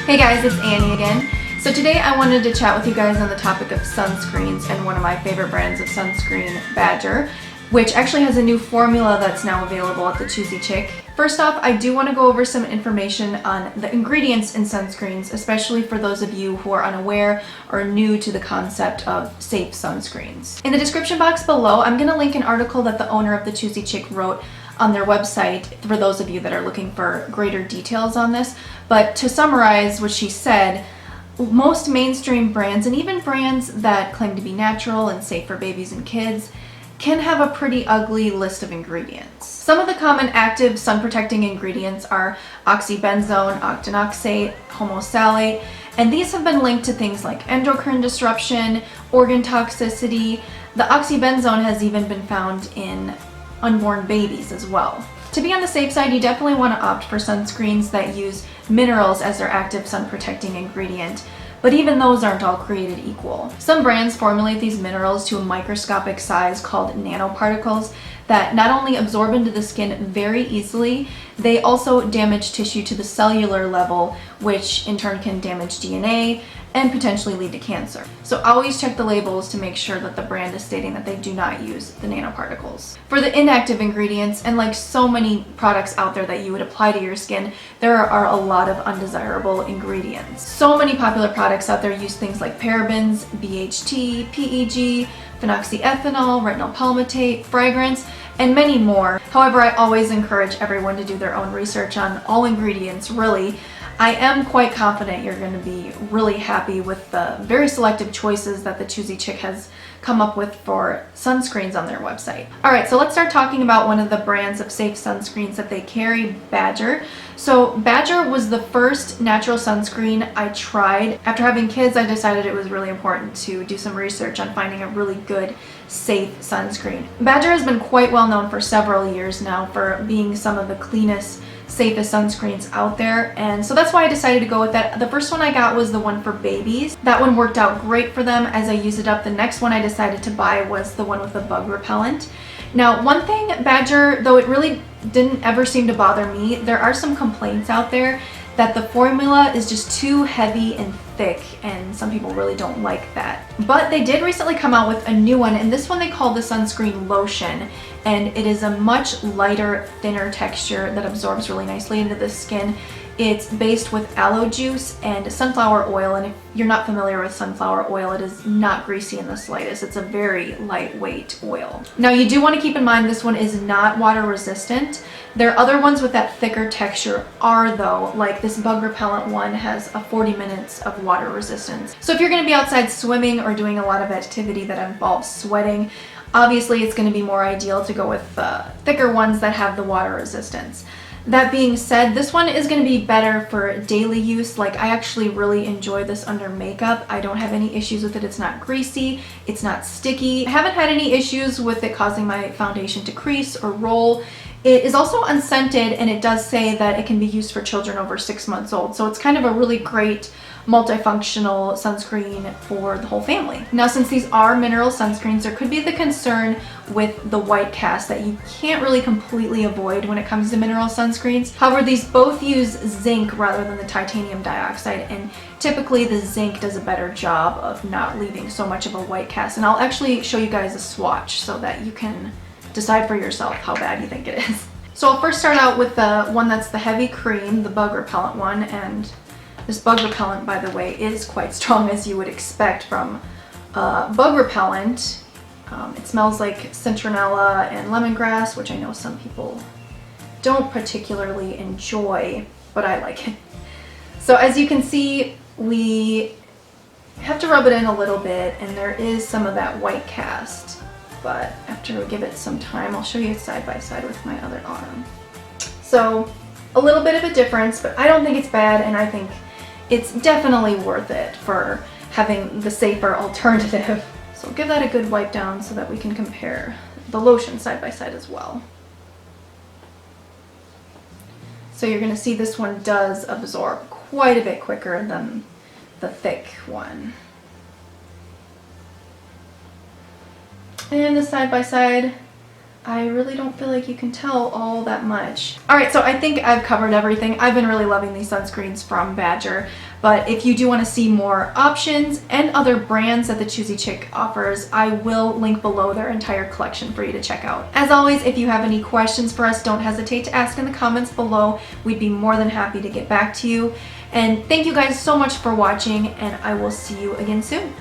Hey guys, it's Annie again. So today I wanted to chat with you guys on the topic of sunscreens and one of my favorite brands of sunscreen, Badger, which actually has a new formula that's now available at the Choosy Chick. First off, I do want to go over some information on the ingredients in sunscreens, especially for those of you who are unaware or new to the concept of safe sunscreens. In the description box below, I'm going to link an article that the owner of the Choosy Chick wrote on their website for those of you that are looking for greater details on this. But to summarize what she said, most mainstream brands and even brands that claim to be natural and safe for babies and kids can have a pretty ugly list of ingredients. Some of the common active sun protecting ingredients are oxybenzone, octinoxate, homosalate, and these have been linked to things like endocrine disruption, organ toxicity. The oxybenzone has even been found in unborn babies as well. To be on the safe side, you definitely want to opt for sunscreens that use minerals as their active sun protecting ingredient, but even those aren't all created equal. Some brands formulate these minerals to a microscopic size called nanoparticles that not only absorb into the skin very easily, they also damage tissue to the cellular level, which in turn can damage DNA and potentially lead to cancer. So always check the labels to make sure that the brand is stating that they do not use the nanoparticles. For the inactive ingredients, and like so many products out there that you would apply to your skin, there are a lot of undesirable ingredients. So many popular products out there use things like parabens, BHT, PEG, phenoxyethanol, retinol palmitate, fragrance, and many more. However, I always encourage everyone to do their own research on all ingredients, really. I am quite confident you're going to be really happy with the very selective choices that the Choosy Chick has come up with for sunscreens on their website. Alright, so let's start talking about one of the brands of safe sunscreens that they carry, Badger. So Badger was the first natural sunscreen I tried. After having kids, I decided it was really important to do some research on finding a really good, safe sunscreen. Badger has been quite well known for several years now for being some of the cleanest, safest sunscreens out there, and so that's why I decided to go with that. The first one I got was the one for babies. That one worked out great for them as I used it up. The next one I decided to buy was the one with the bug repellent. Now, one thing, Badger, though it really didn't ever seem to bother me, there are some complaints out there that the formula is just too heavy and thick, and some people really don't like that. But they did recently come out with a new one, and this one they call the Sunscreen Lotion, and it is a much lighter, thinner texture that absorbs really nicely into the skin. It's based with aloe juice and sunflower oil, and if you're not familiar with sunflower oil, it is not greasy in the slightest. It's a very lightweight oil. Now, you do want to keep in mind this one is not water resistant. There are other ones with that thicker texture are though, like this bug repellent one has a 40 minutes of water resistance. So if you're going to be outside swimming or doing a lot of activity that involves sweating, obviously it's going to be more ideal to go with thicker ones that have the water resistance. That being said, this one is going to be better for daily use. Like, I actually really enjoy this under makeup. I don't have any issues with it. It's not greasy, it's not sticky. I haven't had any issues with it causing my foundation to crease or roll. It is also unscented, and it does say that it can be used for children over 6 months old. So it's kind of a really great multifunctional sunscreen for the whole family. Now, since these are mineral sunscreens, there could be the concern with the white cast that you can't really completely avoid when it comes to mineral sunscreens. However, these both use zinc rather than the titanium dioxide, and typically the zinc does a better job of not leaving so much of a white cast. And I'll actually show you guys a swatch so that you can decide for yourself how bad you think it is. So I'll first start out with the one that's the heavy cream, the bug repellent one, and this bug repellent, by the way, is quite strong, as you would expect from bug repellent. It smells like citronella and lemongrass, which I know some people don't particularly enjoy, but I like it. So as you can see, we have to rub it in a little bit, and there is some of that white cast. But after we give it some time, I'll show you side by side with my other arm. So a little bit of a difference, but I don't think it's bad, and I think it's definitely worth it for having the safer alternative. So give that a good wipe down so that we can compare the lotion side by side as well. So you're going to see this one does absorb quite a bit quicker than the thick one. And the side by side, I really don't feel like you can tell all that much. Alright, so I think I've covered everything. I've been really loving these sunscreens from Badger, but if you do want to see more options and other brands that the Choosy Chick offers, I will link below their entire collection for you to check out. As always, if you have any questions for us, don't hesitate to ask in the comments below. We'd be more than happy to get back to you. And thank you guys so much for watching, and I will see you again soon.